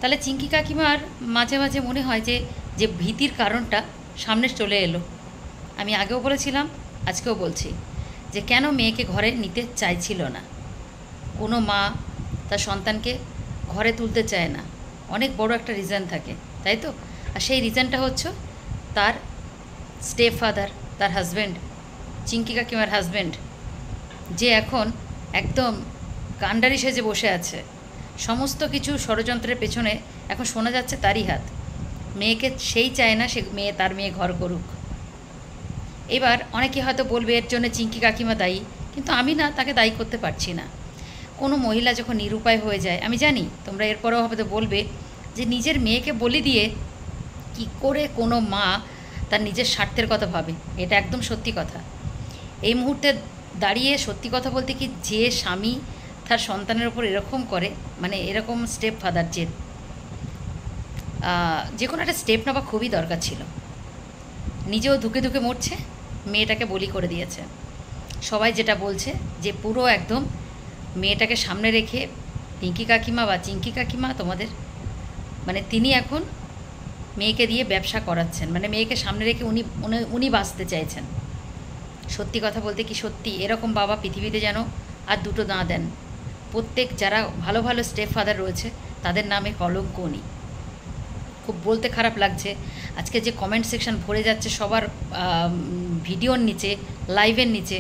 তাহলে চিঙ্কি কাকিমার মাঝে মাঝে মনে হয় যে যে ভীতির কারণটা সামনে চলে এলো। আমি আগেও বলেছিলাম, আজকেও বলছি, যে কেন মেয়েকে ঘরে নিতে চাইছিল না। কোনো মা তার সন্তানকে ঘরে তুলতে চায় না, অনেক বড় একটা রিজন থাকে, তাই তো? আর সেই রিজনটা হচ্ছে তার স্টেপ ফাদার, তার হাজব্যান্ড, চিঙ্কি কাকিমার হাজব্যান্ড, যে এখন একদম কাণ্ডারি সেজে বসে আছে। সমস্ত কিছু ষড়যন্ত্রের পেছনে এখন শোনা যাচ্ছে তারই হাত। মেয়েকে সেই চায় না সে তার মেয়ে ঘর করুক। এবার অনেকে হয়তো বলবে এর জন্য চিঙ্কি কাকিমা দায়ী, কিন্তু আমি না তাকে দায়ী করতে পারছি না। কোনো মহিলা যখন নিরুপায় হয়ে যায়, আমি জানি তোমরা এরপরেও হয়তো বলবে যে নিজের মেয়েকে বলি দিয়ে কি করে কোনো মা তার নিজের স্বার্থের কথা ভাবে। এটা একদম সত্যি কথা। এই মুহূর্তে দাঁড়িয়ে সত্যি কথা বলতে কি, যে স্বামী তার সন্তানের ওপর এরকম করে, মানে এরকম স্টেপ ফাদার, যে কোনো একটা স্টেপ নেওয়া খুবই দরকার ছিল। নিজেও ধুকে ধুকে মরছে, মেয়েটাকে বলি করে দিয়েছে। সবাই যেটা বলছে যে পুরো একদম মেয়েটাকে সামনে রেখে পিঙ্কি কাকিমা বা চিঙ্কি কাকিমা তোমাদের, মানে তিনি এখন মেয়েকে দিয়ে ব্যবসা করাচ্ছেন, মানে মেয়েকে সামনে রেখে উনি বাঁচতে চাইছেন। সত্যি কথা বলতে কি, সত্যি এরকম বাবা পৃথিবীতে যেন আর দুটো না দেন। প্রত্যেক যারা ভালো ভালো স্টেপ ফাদার রয়েছে তাদের নামে কলঙ্ক নেই। খুব বলতে খারাপ লাগছে, আজকে যে কমেন্ট সেকশন ভরে যাচ্ছে সবার ভিডিওর নিচে, লাইভের নিচে,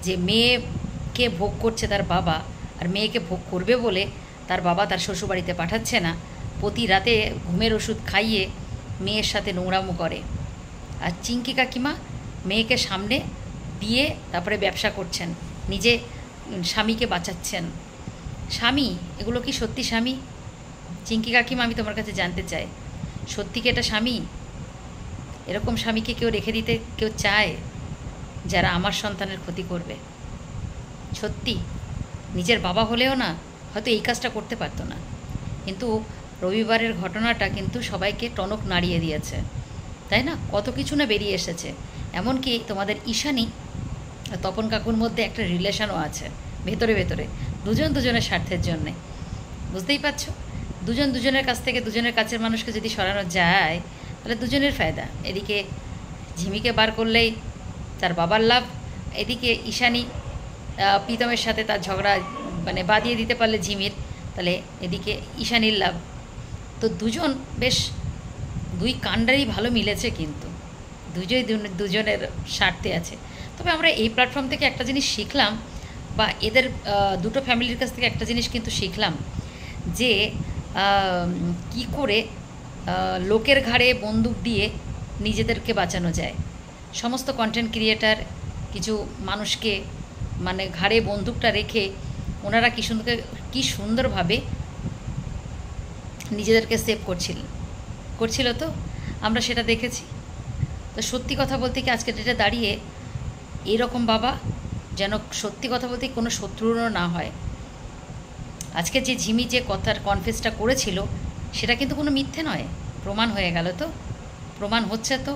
যে মেয়েকে ভোগ করছে তার বাবা, আর মেয়েকে ভোগ করবে বলে তার বাবা তার শ্বশুরবাড়িতে পাঠাচ্ছে না। প্রতি রাতে ঘুমের ওষুধ খাইয়ে মেয়ের সাথে নোংরামো করে। আর চিঙ্কি কাকিমা মেয়েকে সামনে দিয়ে তারপরে ব্যবসা করছেন, নিজে স্বামীকে বাঁচাচ্ছেন। স্বামী, এগুলো কি সত্যি স্বামী? চিঙ্কি কাকিমা, আমি তোমার কাছে জানতে চাই, সত্যি কি এটা স্বামী? এরকম স্বামীকে কেউ রেখে দিতে কেউ চায় যারা আমার সন্তানের ক্ষতি করবে? সত্যি নিজের বাবা হলেও না হয়তো এই কাজটা করতে পারতো না। কিন্তু রবিবারের ঘটনাটা কিন্তু সবাইকে টনক নাড়িয়ে দিয়েছে, তাই না? কত কিছু না বেরিয়ে এসেছে। এমনকি তোমাদের ঈশানী আর তপন কাকুর মধ্যে একটা রিলেশনও আছে ভেতরে ভেতরে, দুজন দুজনের স্বার্থের জন্যে। বুঝতেই পারছো, দুজন দুজনের কাছ থেকে, দুজনের কাছের মানুষকে যদি সরানো যায় তাহলে দুজনের ফায়দা। এদিকে ঝিমিকে বার করলেই তার বাবার লাভ, এদিকে ঈশানী প্রীতমের সাথে তার ঝগড়া মানে বাদিয়ে দিতে পারলে ঝিমির, তাহলে এদিকে ঈশানীর লাভ। তো দুজন বেশ দুই কাণ্ডারই ভালো মিলেছে, কিন্তু দুজনের স্বার্থে আছে। তবে আমরা এই প্ল্যাটফর্ম থেকে একটা জিনিস শিখলাম, বা এদের দুটো ফ্যামিলির কাছ থেকে একটা জিনিস কিন্তু শিখলাম, যে কি করে লোকের ঘাড়ে বন্দুক দিয়ে নিজেদেরকে বাঁচানো যায়। সমস্ত কন্টেন্ট ক্রিয়েটার কিছু মানুষকে মানে ঘাড়ে বন্দুকটা রেখে ওনারা কি সুন্দরভাবে নিজেদেরকে সেভ করছিল, তো আমরা সেটা দেখেছি। তো সত্যি কথা বলতে কি, আজকে ডেটে দাঁড়িয়ে এরকম বাবা যেন সত্যি কথা বলতে কোনো শত্রুরও না হয়। আজকে যে ঝিমি যে কথার কনফেসটা করেছিল সেটা কিন্তু কোনো মিথ্যে নয়, প্রমাণ হয়ে গেল। তো প্রমাণ হচ্ছে, তো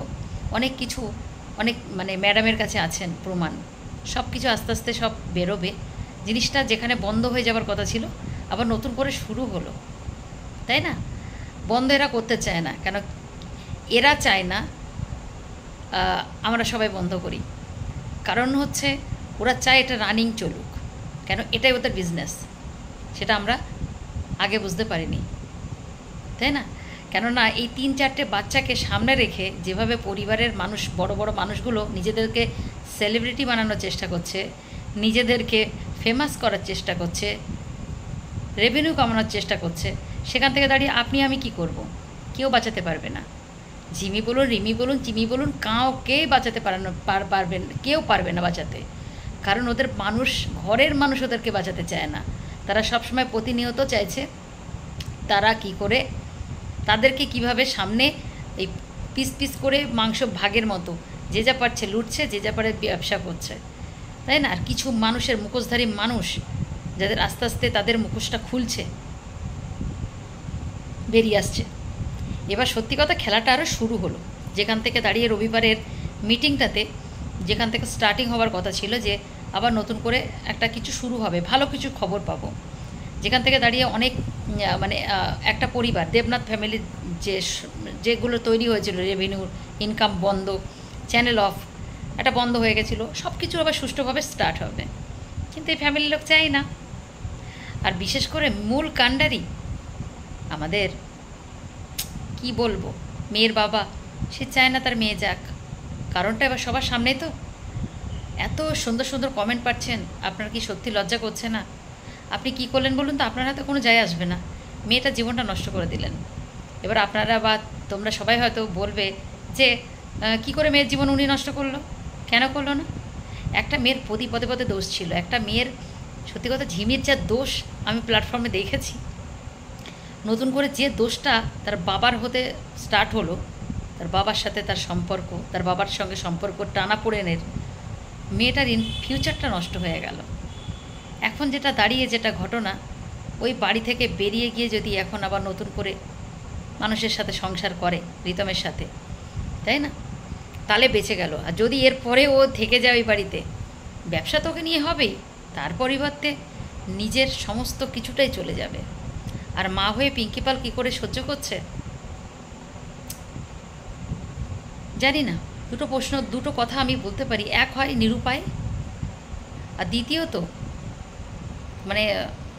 অনেক কিছু, অনেক মানে ম্যাডামের কাছে আছেন প্রমাণ, সব কিছু আস্তে আস্তে সব বেরোবে। জিনিসটা যেখানে বন্ধ হয়ে যাবার কথা ছিল আবার নতুন করে শুরু হলো, তাই না? বন্ধ এরা করতে চায় না, কেন এরা চায় না আমরা সবাই বন্ধ করি। কারণ হচ্ছে ওরা চায় এটা রানিং চলুক, কেন এটাই ওদের বিজনেস। সেটা আমরা আগে বুঝতে পারিনি, তাই না? কেননা এই 3-4টে বাচ্চাকে সামনে রেখে যেভাবে পরিবারের মানুষ, বড় বড় মানুষগুলো নিজেদেরকে সেলিব্রিটি বানানোর চেষ্টা করছে, নিজেদেরকে ফেমাস করার চেষ্টা করছে, রেভিনিউ কামানোর চেষ্টা করছে, সেখান থেকে দাঁড়িয়ে আপনি আমি কি করব? কেউ বাঁচাতে পারবে না। ঝিমি বলুন, রিমি বলুন, চিমি বলুন, কাউকেই বাঁচাতে পারবেন, কেউ পারবে না বাঁচাতে। কারণ ওদের মানুষ, ঘরের মানুষ ওদেরকে বাঁচাতে চায় না। তারা সবসময় প্রতিনিয়ত চাইছে তারা কি করে, তাদেরকে কিভাবে সামনে এই পিস পিস করে মাংস ভাগের মতো যে যা পারছে লুটছে, যে যা পারে ব্যবসা করছে, তাই না? আর কিছু মানুষের মুখোশধারী মানুষ যাদের আস্তে আস্তে তাদের মুখোশটা খুলছে, বেরিয়ে আসছে। এবার সত্যি কথা, খেলাটা আরও শুরু হলো। যেখান থেকে দাঁড়িয়ে রবিবারের মিটিংটাতে, যেখান থেকে স্টার্টিং হওয়ার কথা ছিল যে আবার নতুন করে একটা কিছু শুরু হবে, ভালো কিছু খবর পাবো, যেখান থেকে দাঁড়িয়ে অনেক মানে একটা পরিবার দেবনাথ ফ্যামিলির যেগুলো তৈরি হয়েছিল, রেভিনিউ ইনকাম বন্ধ, চ্যানেল অফ, একটা বন্ধ হয়ে গেছিলো, সব কিছু আবার সুষ্ঠুভাবে স্টার্ট হবে, কিন্তু এই ফ্যামিলির লোক চাই না। আর বিশেষ করে মূল কাণ্ডারি আমাদের, কি বলবো, মেয়ের বাবা, সে চায় না তার মেয়ে যাক। কারণটা এবার সবার সামনেই তো। এত সুন্দর সুন্দর কমেন্ট পাচ্ছেন, আপনার কি সত্যি লজ্জা করছে না? আপনি কি করলেন বলুন তো? আপনার হাতে কোনো যায় আসবে না, মেয়েটার জীবনটা নষ্ট করে দিলেন। এবার আপনারা বা তোমরা সবাই হয়তো বলবে যে কি করে মেয়ের জীবন উনি নষ্ট করলো, কেন করলো না? একটা মেয়ের প্রতি পদে পদে দোষ ছিল। একটা মেয়ের সত্যি কথা ঝিমির যা দোষ আমি প্ল্যাটফর্মে দেখেছি, নতুন করে যে দোষটা তার বাবার হতে স্টার্ট হলো, তার বাবার সাথে তার সম্পর্ক, তার বাবার সঙ্গে সম্পর্ক টানাপোড়েনের, মেয়েটার ফিউচারটা নষ্ট হয়ে গেল। এখন যেটা দাঁড়িয়ে যেটা ঘটনা, ওই বাড়ি থেকে বেরিয়ে গিয়ে যদি এখন আবার নতুন করে মানুষের সাথে সংসার করে, রিতমের সাথে, তাই না, তাহলে বেঁচে গেল। আর যদি এরপরে ও থেকে যায় ওই বাড়িতে, ব্যবসা তোকে নিয়ে হবেই, তার পরিবর্তে নিজের সমস্ত কিছুটাই চলে যাবে। আর মা হয়ে পিঙ্কি পাল কী করে সহ্য করছে জানি না। দুটো প্রশ্ন, দুটো কথা আমি বলতে পারি। এক হয় নিরুপায়, আর দ্বিতীয়ত মানে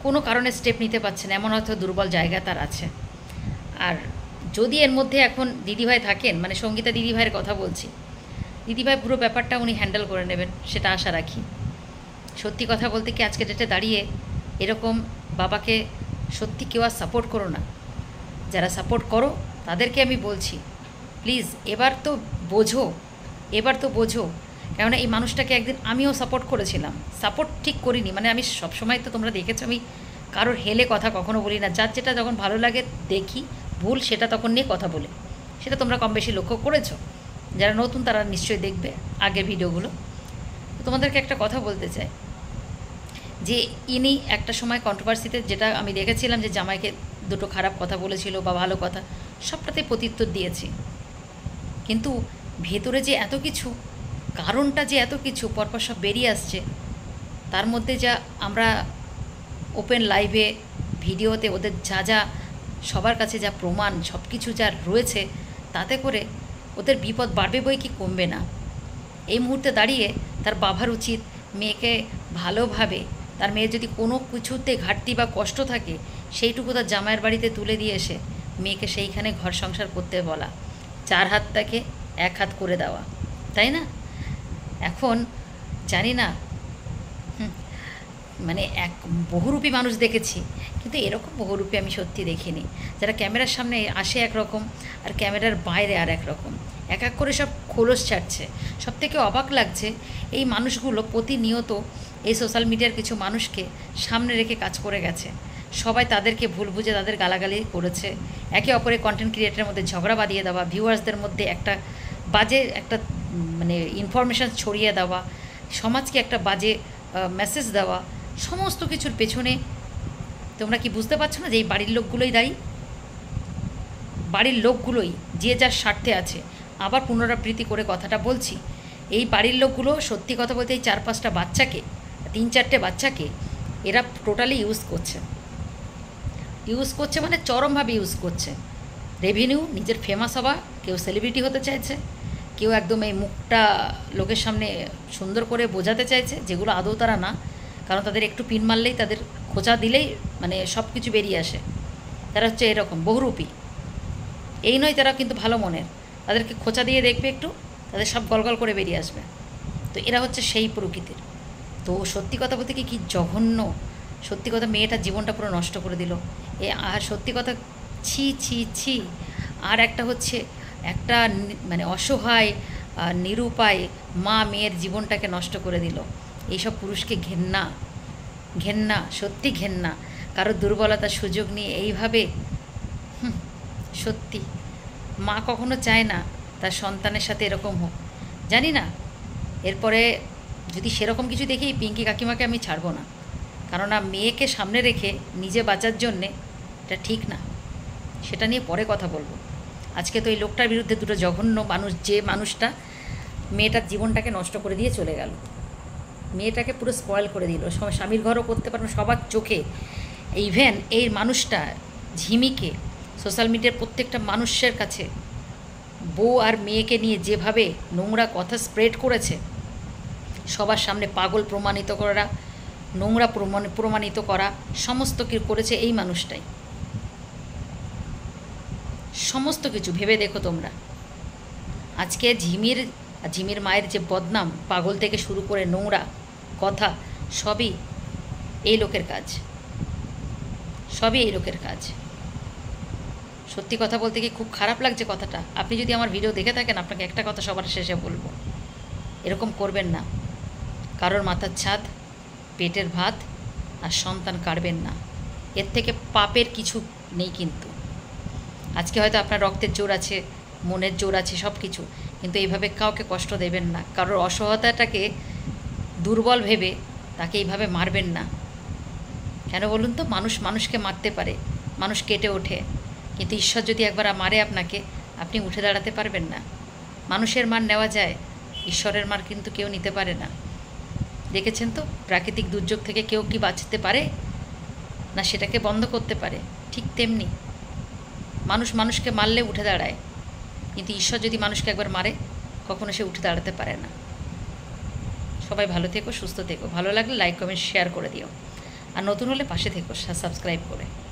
কোনো কারণে স্টেপ নিতে পারছে না, এমন হয়তো দুর্বল জায়গা তার আছে। আর যদি এর মধ্যে এখন দিদিভাই থাকেন, মানে সঙ্গীতা দিদিভাইয়ের কথা বলছি, দিদিভাই পুরো ব্যাপারটা উনি হ্যান্ডেল করে নেবেন, সেটা আশা রাখি। সত্যি কথা বলতে কি, আজকে ডেটে দাঁড়িয়ে এরকম বাবাকে সত্যি কেউ আর সাপোর্ট করো না। যারা সাপোর্ট করো তাদেরকে আমি বলছি, প্লিজ এবার তো বোঝো, এবার তো বোঝো। কেননা এই মানুষটাকে একদিন আমিও সাপোর্ট করেছিলাম, সাপোর্ট ঠিক করিনি, মানে আমি সবসময় তো তোমরা দেখেছো আমি কারোর হেলে কথা কখনো বলি না। যার যেটা যখন ভালো লাগে দেখি, ভুল সেটা তখন নিয়ে কথা বলে, সেটা তোমরা কম বেশি লক্ষ্য করেছো। যারা নতুন তারা নিশ্চয়ই দেখবে আগের ভিডিওগুলো। তো তোমাদেরকে একটা কথা বলতে চাই যে ইনি একটা সময় কন্ট্রোভার্সিতে, যেটা আমি দেখেছিলাম যে জামাইকে দুটো খারাপ কথা বলেছিল বা ভালো কথা, সবটাতে প্রত্যুত্তর দিয়েছি, কিন্তু ভেতরে যে এত কিছু, কারণটা যে এত কিছু পরপর সব বেরিয়ে আসছে, তার মধ্যে যা আমরা ওপেন লাইভে ভিডিওতে ওদের যা যা সবার কাছে যা প্রমাণ সব কিছু যা রয়েছে, তাতে করে ওদের বিপদ বাড়বে বই কি কমবে না। এই মুহূর্তে দাঁড়িয়ে তার বাবার উচিত মেয়েকে ভালোভাবে, তার মেয়ের যদি কোনো কিছুতে ঘাটতি বা কষ্ট থাকে, সেইটুকু তার জামাইয়ের বাড়িতে তুলে দিয়ে এসে মেয়েকে সেইখানে ঘর সংসার করতে বলা, 4 হাতটাকে 1 হাত করে দেওয়া, তাই না? এখন জানি না, মানে এক বহুরূপী মানুষ দেখেছি, কিন্তু এরকম বহুরূপী আমি সত্যি দেখিনি। যারা ক্যামেরার সামনে আসে একরকম, আর ক্যামেরার বাইরে আর একরকম, এক এক করে সব খোলস ছাড়ছে। সবথেকে অবাক লাগছে, এই মানুষগুলো প্রতিনিয়ত এই সোশ্যাল মিডিয়ার কিছু মানুষকে সামনে রেখে কাজ করে গেছে। সবাই তাদেরকে ভুল বুঝে তাদের গালাগালি করেছে, একে অপরের কন্টেন্ট ক্রিয়েটারের মধ্যে ঝগড়া বাঁধিয়ে দেওয়া, ভিউয়ার্সদের মধ্যে একটা বাজে একটা মানে ইনফরমেশান ছড়িয়ে দেওয়া, সমাজকে একটা বাজে মেসেজ দেওয়া, সমস্ত কিছুর পেছনে তোমরা কি বুঝতে পারছো না যে এই বাড়ির লোকগুলোই দায়ী? বাড়ির লোকগুলোই যে যার স্বার্থে আছে। আবার পুনরাবৃত্তি করে কথাটা বলছি, এই বাড়ির লোকগুলো সত্যি কথা বলতে এই 4-5টা বাচ্চাকে, 3-4টে বাচ্চাকে এরা টোটালি ইউজ করছে, মানে চরমভাবে ইউজ করছে। রেভিনিউ, নিজের ফেমাস হওয়া, কেউ সেলিব্রিটি হতে চাইছে, কেউ একদম এই মুখটা লোকের সামনে সুন্দর করে বোঝাতে চাইছে, যেগুলো আদৌ তারা না। কারণ তাদের একটু পিন মারলেই, তাদের খোঁচা দিলেই মানে সব কিছু বেরিয়ে আসে। তারা হচ্ছে এরকম বহুরূপী। এই নয় তারা কিন্তু ভালো মনের, তাদেরকে খোঁচা দিয়ে দেখবে একটু, তাদের সব গলগল করে বেরিয়ে আসবে। তো এরা হচ্ছে সেই প্রকৃতির। তো সত্যি কথা বলতে কি জঘন্য, সত্যি কথা, মেয়েটার জীবনটা পুরো নষ্ট করে দিল। আর সত্যি কথা, ছি ছি ছি। আর একটা হচ্ছে একটা মানে অসহায় নিরুপায় মা মেয়ের জীবনটাকে নষ্ট করে দিল। এইসব পুরুষকে ঘেন্না, ঘেন্না, সত্যি ঘেন্না। কারো দুর্বলতার সুযোগ নিয়ে এইভাবে, সত্যি মা কখনো চায় না তার সন্তানের সাথে এরকম হোক। জানি না এরপরে যদি সেরকম কিছু দেখি, পিঙ্কি কাকিমাকে আমি ছাড়বো না। কেননা মেয়েকে সামনে রেখে নিজে বাঁচার জন্যে এটা ঠিক না, সেটা নিয়ে পরে কথা বলবো। আজকে তো এই লোকটার বিরুদ্ধে দুটো জঘন্য মানুষ, যে মানুষটা মেয়েটার জীবনটাকে নষ্ট করে দিয়ে চলে গেল, মেয়েটাকে পুরো স্পয়েল করে দিল, স্বামীর ঘরও করতে পারবে সবার চোখে। ইভেন এই মানুষটা ঝিমিকে সোশ্যাল মিডিয়ার প্রত্যেকটা মানুষের কাছে বউ আর মেয়েকে নিয়ে যেভাবে নোংরা কথা স্প্রেড করেছে, সবার সামনে পাগল প্রমাণিত করা, নোংরা প্রমাণিত করা, সমস্ত কিছু করেছে এই মানুষটাই। সমস্ত কিছু ভেবে দেখো তোমরা। আজকে ঝিমির মায়ের যে বদনাম, পাগল থেকে শুরু করে নোংরা কথা, সবই এই লোকের কাজ, সবই এই লোকের কাজ। সত্যি কথা বলতে কি খুব খারাপ লাগছে কথাটা। আপনি যদি আমার ভিডিও দেখে থাকেন, আপনাকে একটা কথা সবার শেষে বলবো, এরকম করবেন না। কারোর মাথার ছাদ, পেটের ভাত আর সন্তান কাড়বেন না। এর থেকে পাপের কিছু নেই। কিন্তু আজকে হয়তো আপনার রক্তের জোর আছে, মনের জোর আছে, সব কিছু, কিন্তু এইভাবে কাউকে কষ্ট দেবেন না। কারোর অসহায়তাটাকে দুর্বল ভেবে তাকে এইভাবে মারবেন না। কেন বলুন তো? মানুষ মানুষকে মারতে পারে, মানুষ কেটে ওঠে, কিন্তু ঈশ্বর যদি একবার মারে আপনাকে, আপনি উঠে দাঁড়াতে পারবেন না। মানুষের মার নেওয়া যায়, ঈশ্বরের মার কিন্তু কেউ নিতে পারে না। দেখেছেন তো, প্রাকৃতিক দুর্যোগ থেকে কেউ কি বাঁচতে পারে না, সেটাকে বন্ধ করতে পারে। ঠিক তেমনি মানুষ মানুষকে মারলে উঠে দাঁড়ায়, কিন্তু ঈশ্বর যদি মানুষকে একবার মারে, কখনো সে উঠে দাঁড়াতে পারে না। সবাই ভালো থেকো, সুস্থ থেকো। ভালো লাগলে লাইক, কমেন্ট, শেয়ার করে দিও। আর নতুন হলে পাশে থেকো সাবস্ক্রাইব করে।